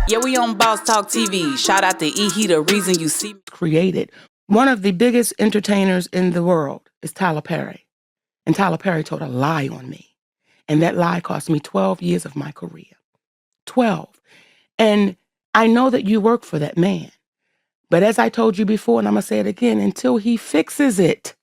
Yeah, we on Boss Talk TV. Shout out to E. He the reason you see. Created. One of the biggest entertainers in the world is Tyler Perry. And Tyler Perry told a lie on me. And that lie cost me 12 years of my career. 12. And I know that you work for that man. But as I told you before, and I'm going to say it again, until he fixes it,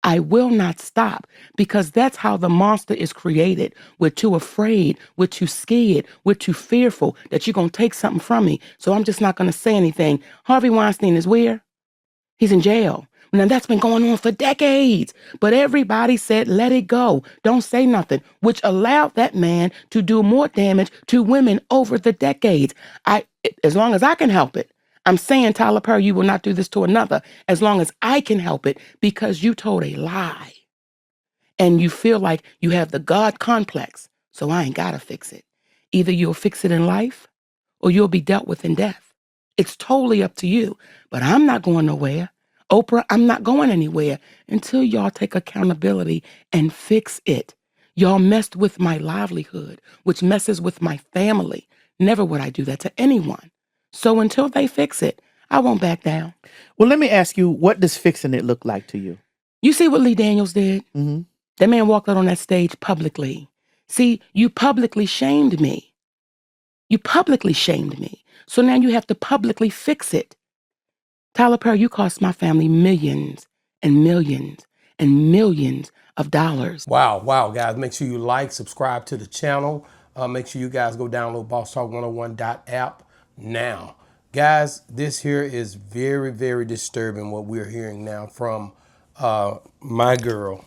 I will not stop, because that's how the monster is created. We're too afraid, we're too scared, we're too fearful that you're going to take something from me. So I'm just not going to say anything. Harvey Weinstein is where? He's in jail. Now that's been going on for decades, but everybody said, let it go. Don't say nothing, which allowed that man to do more damage to women over the decades. As long as I can help it, I'm saying, Tyler Perry, you will not do this to another as long as I can help it, because you told a lie and you feel like you have the God complex. So I ain't got to fix it. Either you'll fix it in life or you'll be dealt with in death. It's totally up to you, but I'm not going nowhere. Oprah, I'm not going anywhere until y'all take accountability and fix it. Y'all messed with my livelihood, which messes with my family. Never would I do that to anyone. So until they fix it, I won't back down. Well, let me ask you, what does fixing it look like to you? You see what Lee Daniels did? Mm-hmm. That man walked out on that stage publicly. See, you publicly shamed me. You publicly shamed me. So now you have to publicly fix it. Tyler Perry, you cost my family millions and millions and millions of dollars. Wow, guys. Make sure you like, subscribe to the channel. Make sure you guys go download Boss Talk 101.app now. Guys, this here is very, very disturbing what we're hearing now from my girl.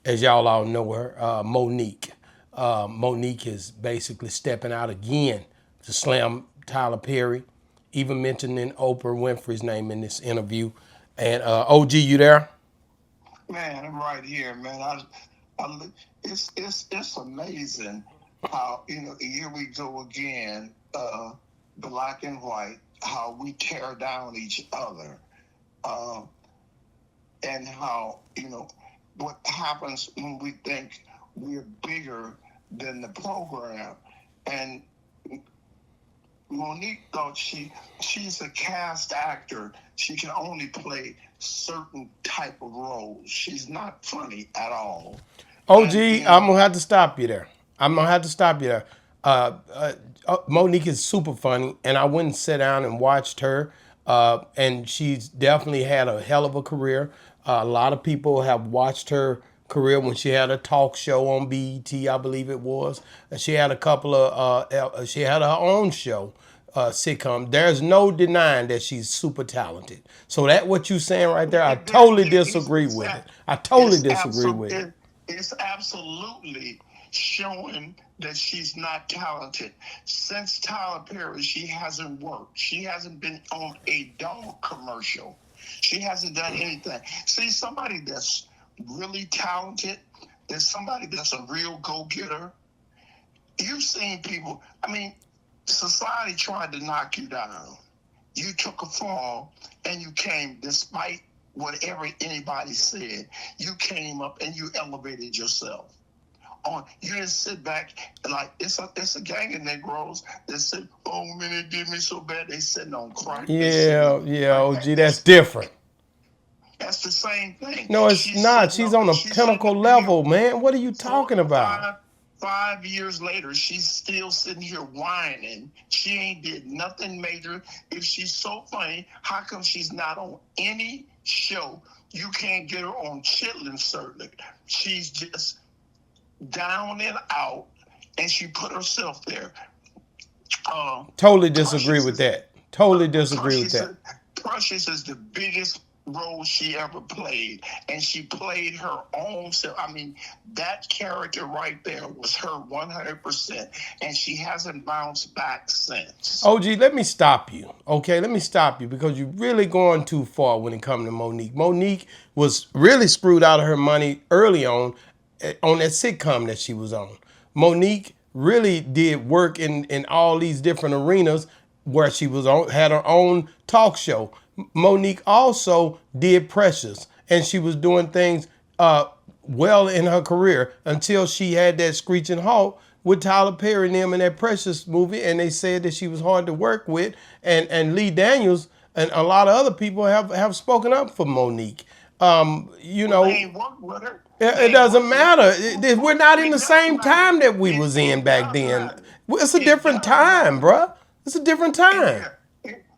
As y'all all know her, Monique. Monique is basically stepping out again to slam Tyler Perry, even mentioning Oprah Winfrey's name in this interview. And OG, you there? Man, I'm right here, man. It's amazing how, here we go again, black and white, how we tear down each other, and how, what happens when we think we're bigger than the program. And Monique thought she's a cast actor. She can only play certain type of roles. She's not funny at all. OG, I'm gonna have to stop you there. Monique is super funny, and I went and sat down and watched her, and she's definitely had a hell of a career. A lot of people have watched her career when she had a talk show on BET, I believe it was. She had a couple of, she had her own show, sitcom. There's no denying that she's super talented. So that what you saying right there, I totally disagree with it. I totally disagree with it. It's absolutely showing that she's not talented. Since Tyler Perry, she hasn't worked. She hasn't been on a dog commercial. She hasn't done anything. See, somebody that's really talented, there's somebody that's a real go-getter. You've seen people, society tried to knock you down. You took a fall and you came, despite whatever anybody said, you came up and you elevated yourself. You didn't sit back and it's a gang of Negroes that said, oh man, it did me so bad, they sitting on crack. Yeah, OG, that's different. That's the same thing. No, it's not. She's on a pinnacle level, man. What are you talking about? 5 years later, she's still sitting here whining. She ain't did nothing major. If she's so funny, how come she's not on any show? You can't get her on Chitlin Circuit. She's just down and out, and she put herself there. Totally disagree with that. Totally disagree with that. Precious is the biggest role she ever played, and she played her own self. That character right there was her 100%, and she hasn't bounced back since. OG, let me stop you, okay? Let me stop you, because you're really going too far when it comes to Monique. Monique was really screwed out of her money early on that sitcom that she was on. Monique really did work in all these different arenas where she was had her own talk show. Monique also did Precious, and she was doing things well in her career until she had that screeching halt with Tyler Perry and them in that Precious movie, and they said that she was hard to work with, and Lee Daniels and a lot of other people have spoken up for Monique. You Well, they know, ain't worked with her. it doesn't matter. We're not in the same time that we was in back then. It's a different time, bruh. It's a different time.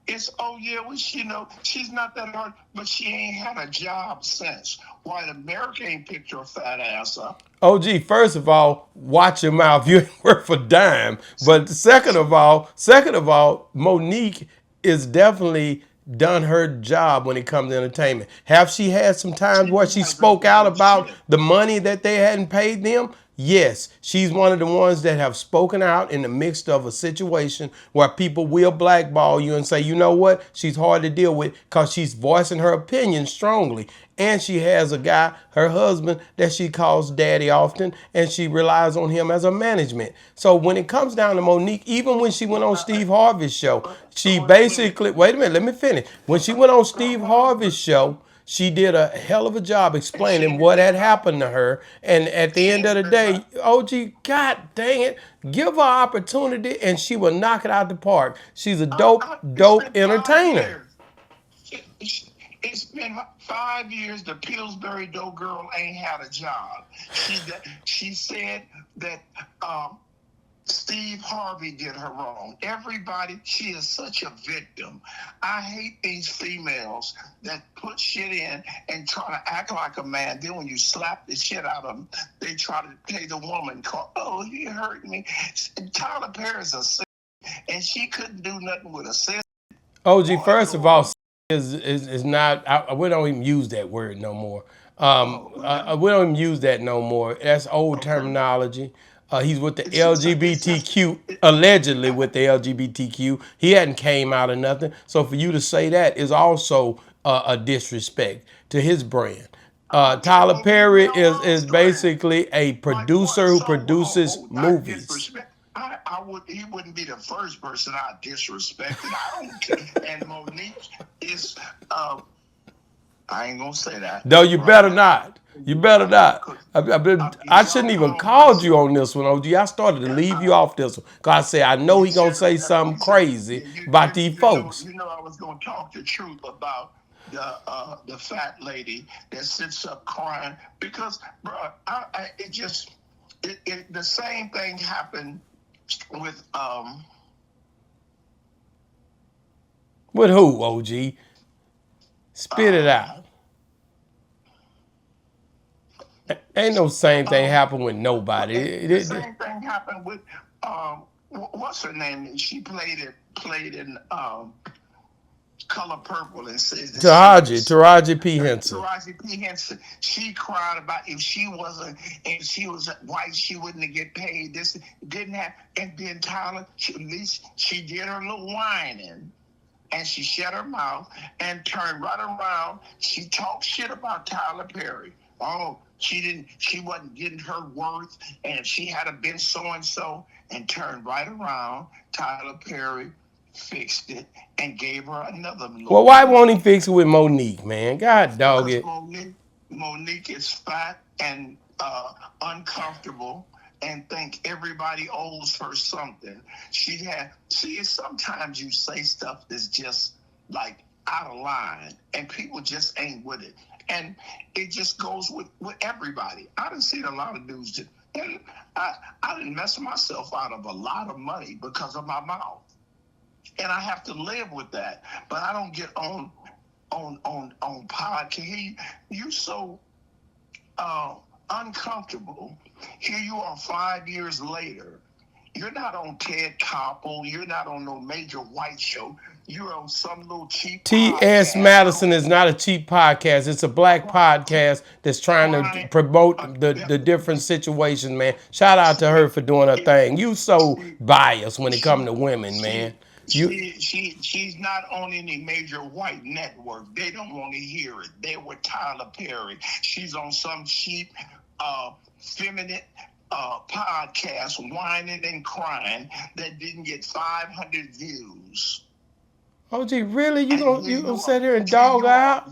It's oh yeah, well she's not that hard, but she ain't had a job since. White America ain't picked her fat ass up. OG, first of all, watch your mouth. You ain't worth a dime. But second of all, Monique is definitely done her job when it comes to entertainment. Have she had some times where she spoke out about the money that they hadn't paid them? Yes, she's one of the ones that have spoken out in the midst of a situation where people will blackball you and say, you know what, she's hard to deal with because she's voicing her opinion strongly. And she has a guy, her husband, that she calls daddy often, and she relies on him as a management. So when it comes down to Monique, even when she went on Steve Harvey's show, she basically, wait a minute, let me finish. When she went on Steve Harvey's show, she did a hell of a job explaining what had happened to her. And at the end of the day, OG, God dang it, give her opportunity and she will knock it out the park. She's a dope entertainer. It's been 5 years. The Pillsbury Dough girl ain't had a job. She said that Steve Harvey did her wrong. Everybody, she is such a victim. I hate these females that put shit in and try to act like a man. Then when you slap the shit out of them, they try to play the woman call, oh, he hurt me. Tyler Perry's a sister, and she couldn't do nothing with a sister. OG, first of all, is not. We don't even use that word no more. We don't even use that no more. That's old terminology. He's with the LGBTQ, allegedly with the LGBTQ. He hadn't came out of nothing. So for you to say that is also a disrespect to his brand. Tyler Perry is basically a producer who produces movies. He wouldn't be the first person I disrespected. I don't care. And Monique is I ain't gonna say that. No, you better not. You better not. I shouldn't even called you on this one, OG. I started to leave you off this one. Cause I said I know he gonna say something crazy about these folks. You know I was gonna talk the truth about the fat lady that sits up crying because, bro, the same thing happened with who, OG? Spit it out. Ain't no same thing happened with nobody. The same thing happened with what's her name? She played in Color Purple and says Taraji P. Henson. Taraji P. Henson. She cried about if she was white, she wouldn't get paid. This didn't have, and then Tyler, at least she did her little whining. And she shut her mouth and turned right around. She talked shit about Tyler Perry. Oh, she wasn't getting her worth, and if she had been so and turned right around, Tyler Perry fixed it and gave her another. Well, why won't he fix it with Monique, man? God dog it. Monique is fat and uncomfortable and think everybody owes her something. Sometimes you say stuff that's just like out of line and people just ain't with it. And it just goes with everybody. I done seen a lot of dudes and I didn't mess myself out of a lot of money because of my mouth. And I have to live with that. But I don't get on podcast. You so uncomfortable. Here you are 5 years later. You're not on Ted Koppel. You're not on no major white show. You're on some little cheap T.S. Madison is not a cheap podcast. It's a black podcast that's trying to promote the different situations, man. Shout out to her for doing her thing. You so biased when it comes to women, man. She's not on any major white network. They don't want to hear it. They were Tyler Perry. She's on some cheap feminine podcast whining and crying that didn't get 500 views. OG, really? You gonna sit here and dog out?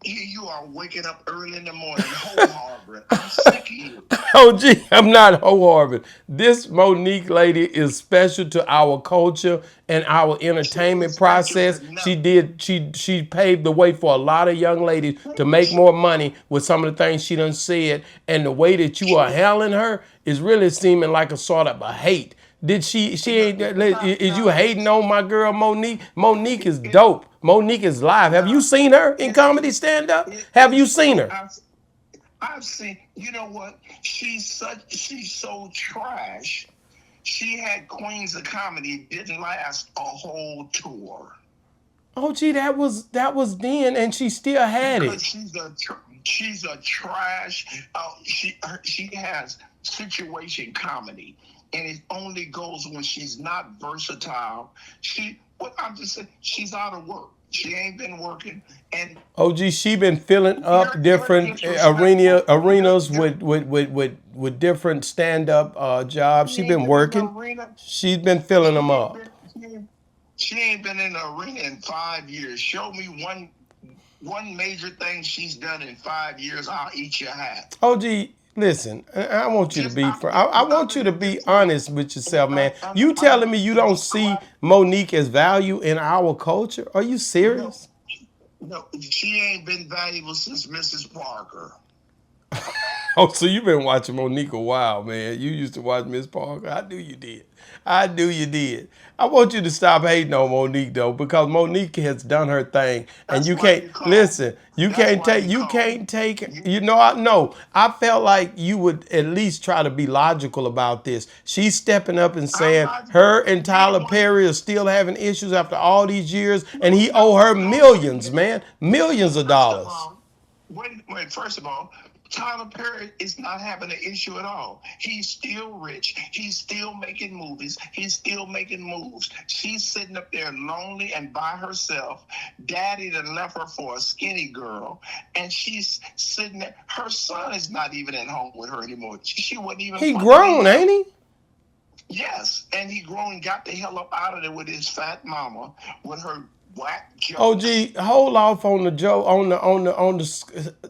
Here you are waking up early in the morning, wholehearted. harboring. I'm sick of you. Oh, gee, I'm not wholehearted. This Monique lady is special to our culture and our She ain't entertainment special process. to She nothing. did. She paved the way for a lot of young ladies to make more money with some of the things she done said. And the way that you are handling her is really seeming like a sort of a hate. Did she? She ain't. Is you hating on my girl Monique? Monique is dope. Monique is live. Have you No, seen her in it's comedy stand up? Have you it's seen her? I've seen. You know what? She's so trash. She had Queens of Comedy, didn't last a whole tour Oh, gee, that was then, and she still had because it. she's a trash. She has situation comedy, and it only goes when she's not versatile. I'm just saying, she's out of work. She ain't been working, and Oh, gee, she been filling up you're different disrespectful. arenas with different stand up jobs. She She ain't been been in the working. arena. She's been filling She them ain't up. been. She ain't been in the arena in 5 years. Show me one major thing she's done in 5 years. I'll eat your hat. Oh, gee, listen, I want you to Just be. I want you to be just say, honest with yourself, man. I'm, You I'm telling me you to don't be see quiet. Monique as value in our culture? Are you No, serious? no, she ain't been valuable since Mrs. Parker. Oh, so you've been watching Monique a while, man. You used to watch Miss Parker. I knew you did. I knew you did. I want you to stop hating on Monique though, because Monique has done her thing, and That's you why can't you call me. listen. You That's can't why take. you You call can't me. take. You, You know. I know. I felt like you would at least try to be logical about this. She's stepping up and I'm saying logical. her and You the Tyler one. Perry are still having issues after all these years, and he owe No, her no. Wait a millions, minute. man, millions of First of dollars. all, wait. First of all, Tyler Perry is not having an issue at all. He's still rich. He's still making movies. He's still making moves. She's sitting up there lonely and by herself. Daddy done left her for a skinny girl, and she's sitting there. Her son is not even at home with her anymore. She wasn't even He funny to grown, him. ain't he? Yes, and he grown, got the hell up out of there with his fat mama, with her whack Oh, jokes. gee, hold off on the joke,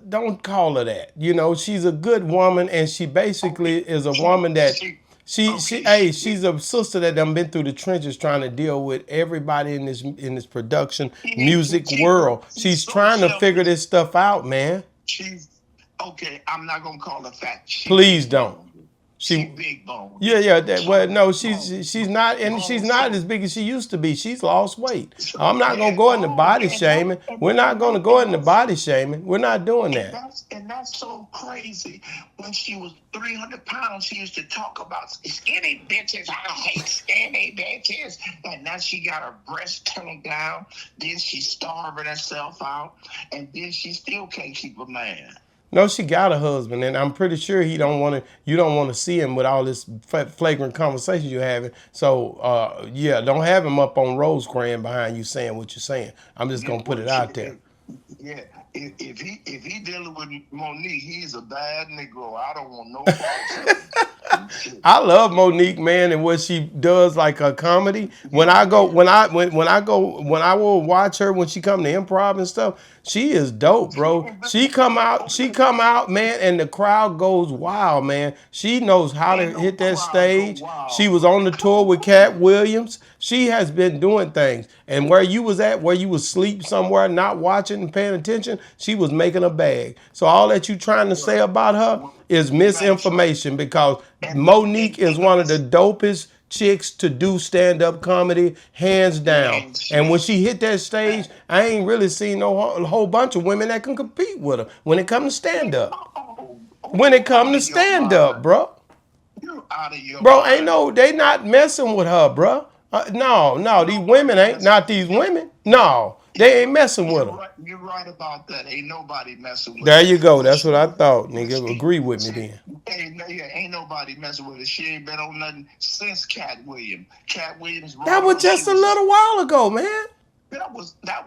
don't call her that. You know, she's a good woman, and she basically Okay, is a woman that okay, she's a sister that done been through the trenches trying to deal with everybody in this production music world. she's She's so trying to figure selfish. this stuff out, man. She's okay. I'm not gonna call her fat. She Please big don't. boned. She She big boned. Yeah, well, So no, bone, she's bone. not as big as she used to be. She's lost weight. I'm not gonna Yeah. go into Oh body yeah. shaming. We're not gonna go into body shaming. We're not doing that. And that's so crazy. When she was 300 pounds, she used to talk about skinny bitches. I hate skinny bitches. And now she got her breast toned down. Then she's starving herself out. And then she still can't keep a man. No, she got a husband, and I'm pretty sure he don't want to. You don't want to see him with all this flagrant conversations you're having. So, yeah, don't have him up on Rosecrans behind you saying what you're saying. I'm just Yeah, gonna put it out there. yeah. If he dealing with Monique, he's a bad Negro. I don't want no parts of him. I love Monique, man, and what she does, like a comedy. When Yeah, I go, yeah. when I will watch her when she come to improv and stuff, she is dope, bro. She come out, man, and the crowd goes wild, man. She knows how to Ain't no hit that crowd go stage. She wild. was on the tour with Cat Williams. She has been doing things, and where you was at, where you was asleep somewhere, not watching and paying attention, she was making a bag. So all that you trying to say about her is That's right. misinformation, because And, Monique and, is and one of the dopest chicks to do stand-up comedy, hands down. man, And when she's she hit that stage, I ain't really seen a whole bunch of women that can compete with her when it comes to stand-up. When it you comes out to of your stand-up, mind. bro. You out of your Bro, ain't mind. no, they not messing with her, bro. No, these women Nobody ain't, mess. not these women. No, they ain't messing with her. You're right about that. Ain't nobody messing with There her. you go. But That's what she, I thought, but nigga. Agree with me then. ain't nobody messing with her. She ain't been on nothing since Cat Williams. Cat Williams brought That her was on. just a little while ago, man. That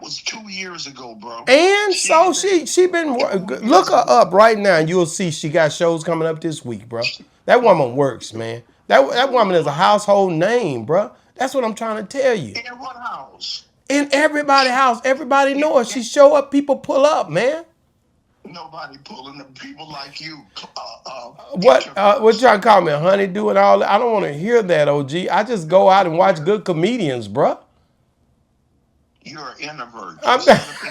was 2 years ago, bro. And She so ain't been she been look 2 years her ago. up right now, and you'll see she got shows coming up this week, bro. That woman works, man. That woman is a household name, bro. That's what I'm trying to tell you. In what house? In everybody's house, everybody In, know her. She show up, people pull up, man. Nobody pulling the people like you. What y'all call me, honeydew and all that? I don't want to hear that, OG. I just go out and watch good comedians, bruh. You're an introvert. I'm You sit up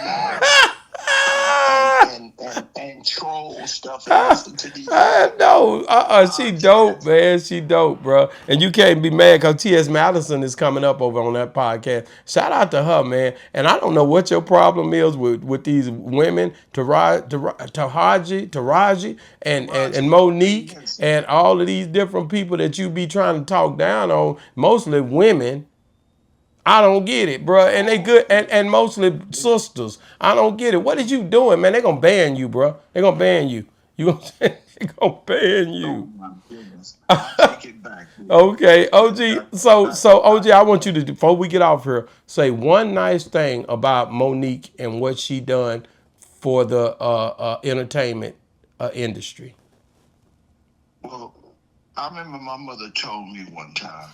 in the house and troll stuff and listen to these. No, she dope, man. She dope, bro. And you can't be mad because T.S. Madison is coming up over on that podcast. Shout out to her, man. And I don't know what your problem is with these women, Taraji, and Monique, and all of these different people that you be trying to talk down on, mostly women. I don't get it, bro. And they good, and mostly sisters. I don't get it. What is you doing, man? They gonna ban you, bro. They gonna ban you. You gonna they gonna ban you. Oh my goodness! I take it back. Okay, OG. So OG, I want you to, before we get off here, say one nice thing about Monique and what she done for the entertainment industry. Well, I remember my mother told me one time,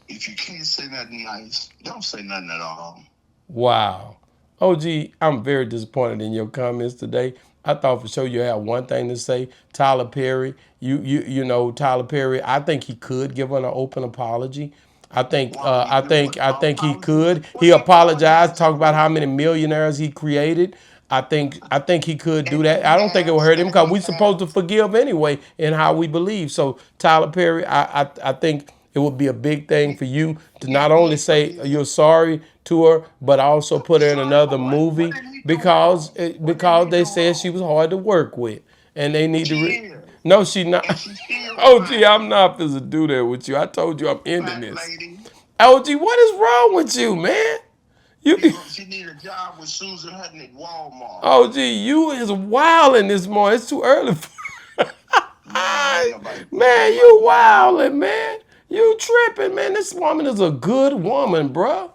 if you can't say nothing nice, don't say nothing at all. Wow. OG, I'm very disappointed in your comments today. I thought for sure you had one thing to say. Tyler Perry, you know Tyler Perry. I think he could give an open apology. I think he could. He apologized, talk about how many millionaires he created. I think he could do that. I don't think it will hurt him because we're supposed to forgive anyway in how we believe. So Tyler Perry, I think it would be a big thing for you to not only say you're sorry to her, but also put her in another movie because they said she was hard to work with, and they need to. No, she not. OG, I'm not supposed to do that with you. I told you I'm ending this. OG, what is wrong with you, man? She need a job with Susan Hutton at Walmart. OG, you is wilding this morning. It's too early. Man, you wilding, man. You tripping, man. This woman is a good woman, bruh.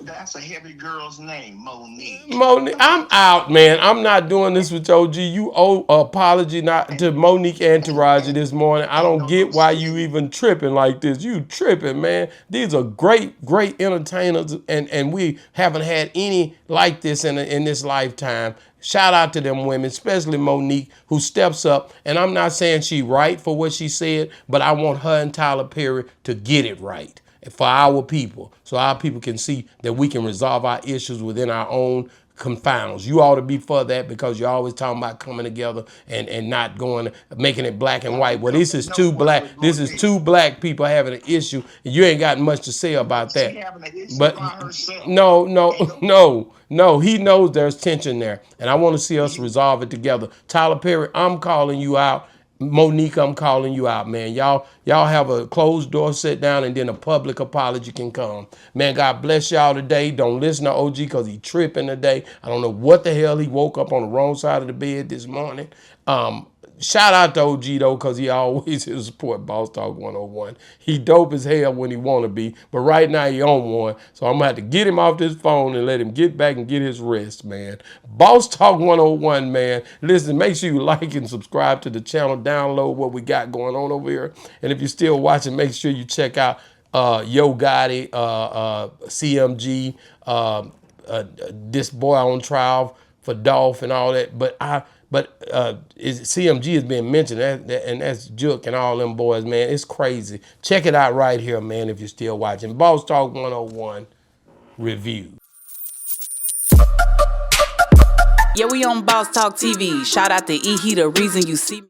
That's a heavy girl's name, Monique. Monique, I'm out, man. I'm not doing this with OG. You owe apology not to Monique and Taraji this morning. I don't get why you even tripping like this. You tripping, man. These are great entertainers, and we haven't had any like this in this lifetime. Shout out to them women, especially Monique, who steps up. And I'm not saying she right for what she said, but I want her and Tyler Perry to get it right for our people, so our people can see that we can resolve our issues within our own confines. You ought to be for that because you're always talking about coming together and not making it black and white. Well, this is two black people having an issue, and you ain't got much to say about that. But no, he knows there's tension there, and I want to see us resolve it together. Tyler Perry, I'm calling you out. Monique, I'm calling you out, man. Y'all have a closed door sit down, and then a public apology can come. Man, God bless y'all today. Don't listen to OG because he tripping today. I don't know what the hell he woke up on the wrong side of the bed this morning. Shout out to OG though, because he always here to support Boss Talk 101. He dope as hell when he want to be, but right now he on one. So I'm going to have to get him off this phone and let him get back and get his rest, man. Boss Talk 101, man. Listen, make sure you like and subscribe to the channel. Download what we got going on over here. And if you're still watching, make sure you check out Yo Gotti, CMG, this boy on trial for Dolph and all that. But CMG has been mentioned, and that's Juke and all them boys, man. It's crazy. Check it out right here, man, if you're still watching. Boss Talk 101 review. Yeah, we on Boss Talk TV. Shout out to E. He the reason you see me.